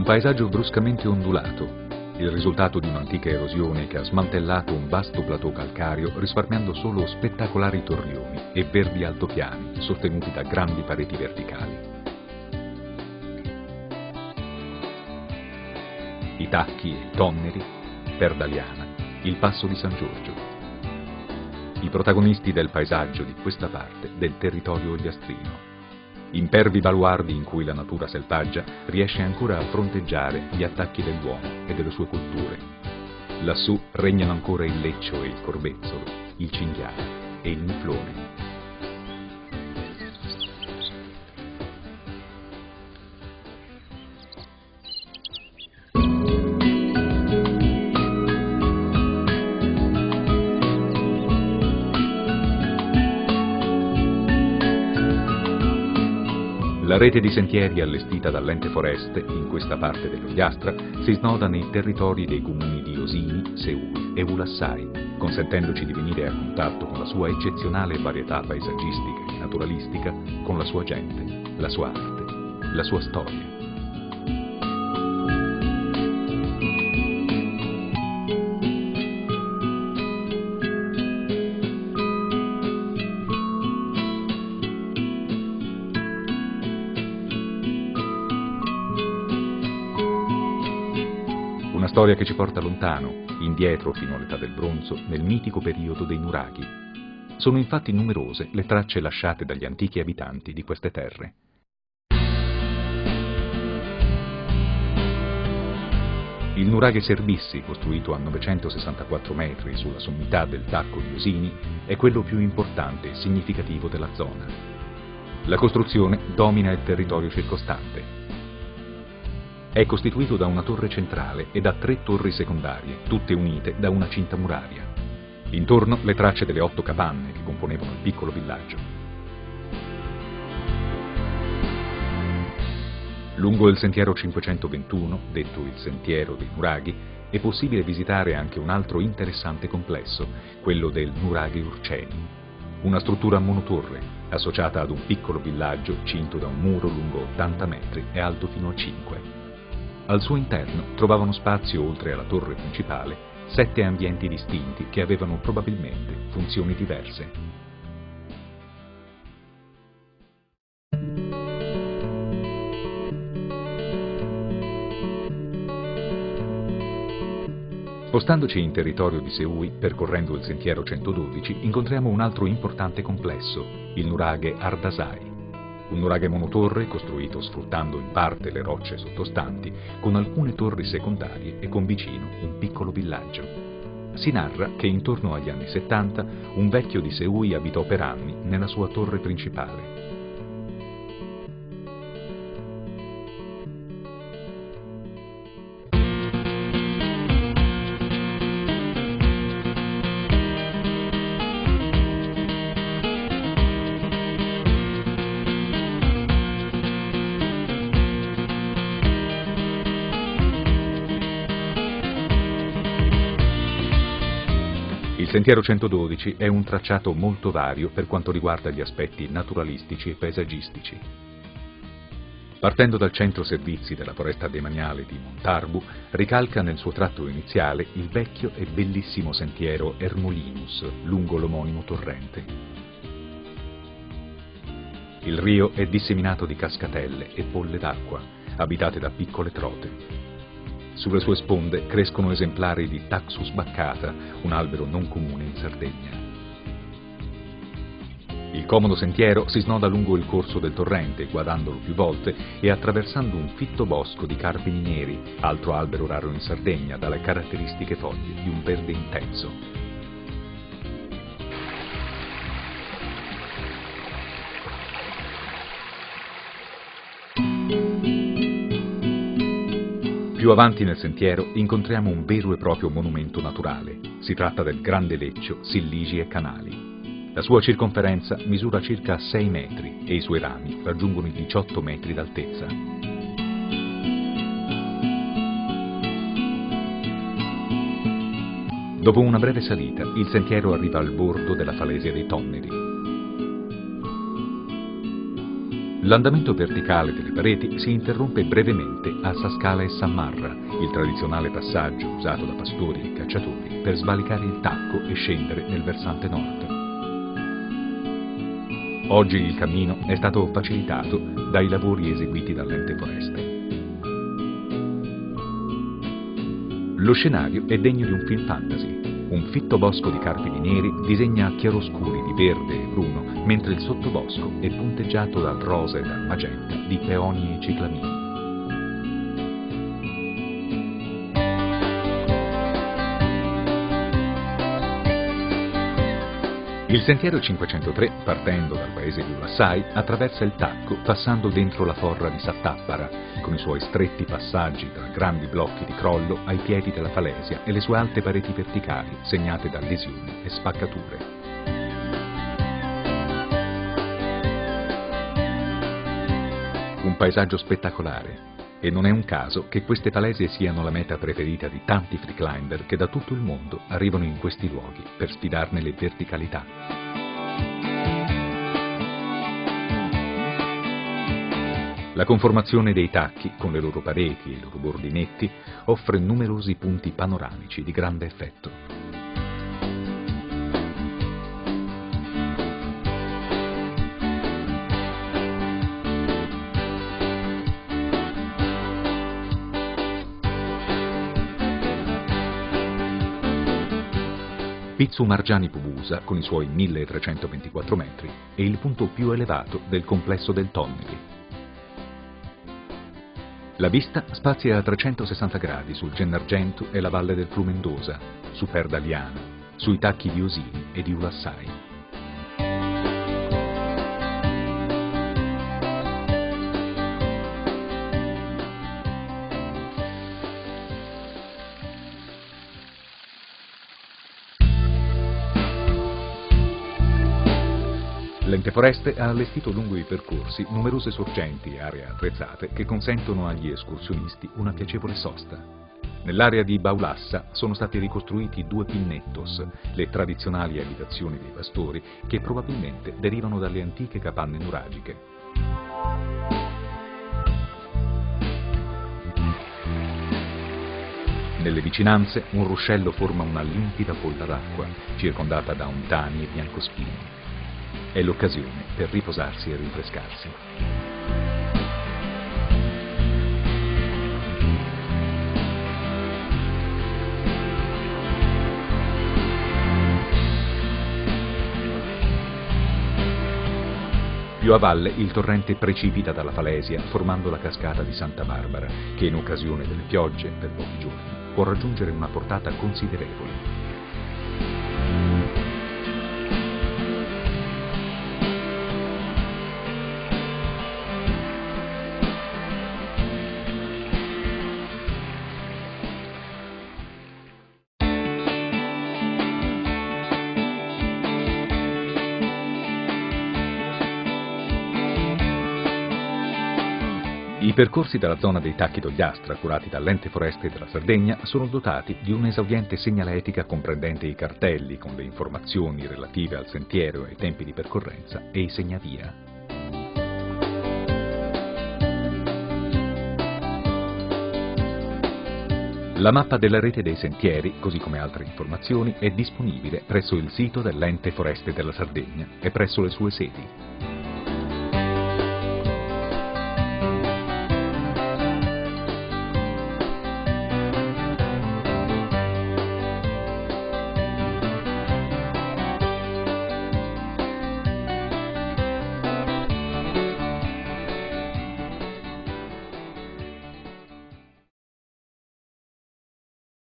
paesaggio bruscamente ondulato, il risultato di un'antica erosione che ha smantellato un vasto plateau calcareo risparmiando solo spettacolari torrioni e verdi altopiani sostenuti da grandi pareti verticali. I Tacchi e i Tonneri, Perdaliana, il Passo di San Giorgio. I protagonisti del paesaggio di questa parte del territorio ogliastrino. Impervi baluardi in cui la natura selvaggia riesce ancora a fronteggiare gli attacchi dell'uomo e delle sue culture. Lassù regnano ancora il leccio e il corbezzolo, il cinghiale e il muflone. La rete di sentieri allestita dall'Ente Foreste, in questa parte dell'Ogliastra, si snoda nei territori dei comuni di Osini, Seuli e Ulassai, consentendoci di venire a contatto con la sua eccezionale varietà paesaggistica e naturalistica, con la sua gente, la sua arte, la sua storia. Una storia che ci porta lontano, indietro fino all'età del bronzo, nel mitico periodo dei nuraghi. Sono infatti numerose le tracce lasciate dagli antichi abitanti di queste terre. Il nuraghe Serbissi, costruito a 964 metri sulla sommità del Tacco di Osini, è quello più importante e significativo della zona. La costruzione domina il territorio circostante. È costituito da una torre centrale e da 3 torri secondarie, tutte unite da una cinta muraria. Intorno le tracce delle 8 capanne che componevano il piccolo villaggio. Lungo il sentiero 521, detto il Sentiero dei Nuraghi, è possibile visitare anche un altro interessante complesso, quello del Nuraghe Urceni. Una struttura a monotorre, associata ad un piccolo villaggio cinto da un muro lungo 80 metri e alto fino a 5. Al suo interno trovavano spazio, oltre alla torre principale, 7 ambienti distinti che avevano probabilmente funzioni diverse. Spostandoci in territorio di Seui, percorrendo il sentiero 112, incontriamo un altro importante complesso, il nuraghe Ardasai. Un nuraghe monotorre costruito sfruttando in parte le rocce sottostanti, con alcune torri secondarie e con vicino un piccolo villaggio. Si narra che intorno agli anni 70 un vecchio di Seui abitò per anni nella sua torre principale. Il Sentiero 112 è un tracciato molto vario per quanto riguarda gli aspetti naturalistici e paesaggistici. Partendo dal centro servizi della foresta demaniale di Montarbu, ricalca nel suo tratto iniziale il vecchio e bellissimo sentiero Ermolinus, lungo l'omonimo torrente. Il rio è disseminato di cascatelle e polle d'acqua, abitate da piccole trote. Sulle sue sponde crescono esemplari di Taxus baccata, un albero non comune in Sardegna. Il comodo sentiero si snoda lungo il corso del torrente, guardandolo più volte e attraversando un fitto bosco di carpini neri, altro albero raro in Sardegna, dalle caratteristiche foglie di un verde intenso. Più avanti nel sentiero incontriamo un vero e proprio monumento naturale. Si tratta del Grande Leccio Silligi e Canali. La sua circonferenza misura circa 6 metri e i suoi rami raggiungono i 18 metri d'altezza. Dopo una breve salita, il sentiero arriva al bordo della falesia dei Tonneri. L'andamento verticale delle pareti si interrompe brevemente a Sascala e Sammarra, il tradizionale passaggio usato da pastori e cacciatori per svalicare il Tacco e scendere nel versante nord. Oggi il cammino è stato facilitato dai lavori eseguiti dall'Ente Foreste. Lo scenario è degno di un film fantasy. Un fitto bosco di carpi neri disegna chiaroscuri di verde e bruno, mentre il sottobosco è punteggiato dal rosa e dal magenta di peoni e ciclamini. Il sentiero 503, partendo dal paese di Ulassai, attraversa il Tacco passando dentro la forra di Sattappara, con i suoi stretti passaggi tra grandi blocchi di crollo ai piedi della falesia e le sue alte pareti verticali segnate da lesioni e spaccature. Un paesaggio spettacolare. E non è un caso che queste falesie siano la meta preferita di tanti freeclimber che da tutto il mondo arrivano in questi luoghi per sfidarne le verticalità. La conformazione dei tacchi, con le loro pareti e i loro bordi netti, offre numerosi punti panoramici di grande effetto. Pizzu Margiani Pubusa, con i suoi 1324 metri, è il punto più elevato del complesso del Tonneri. La vista spazia a 360 gradi sul Gennargentu e la valle del Flumendosa, su Perdaliana, sui tacchi di Osini e di Ulassai. L'Ente Foreste ha allestito lungo i percorsi numerose sorgenti e aree attrezzate che consentono agli escursionisti una piacevole sosta. Nell'area di Baulassa sono stati ricostruiti 2 pinnettos, le tradizionali abitazioni dei pastori, che probabilmente derivano dalle antiche capanne nuragiche. Nelle vicinanze un ruscello forma una limpida folla d'acqua, circondata da ontani e biancospini. È l'occasione per riposarsi e rinfrescarsi. Più a valle il torrente precipita dalla falesia formando la cascata di Santa Barbara, che in occasione delle piogge per pochi giorni può raggiungere una portata considerevole. I percorsi dalla zona dei Tacchi d'Ogliastra, curati dall'Ente Foreste della Sardegna, sono dotati di un'esauriente segnaletica comprendente i cartelli con le informazioni relative al sentiero e ai tempi di percorrenza e i segnavia. La mappa della rete dei sentieri, così come altre informazioni, è disponibile presso il sito dell'Ente Foreste della Sardegna e presso le sue sedi.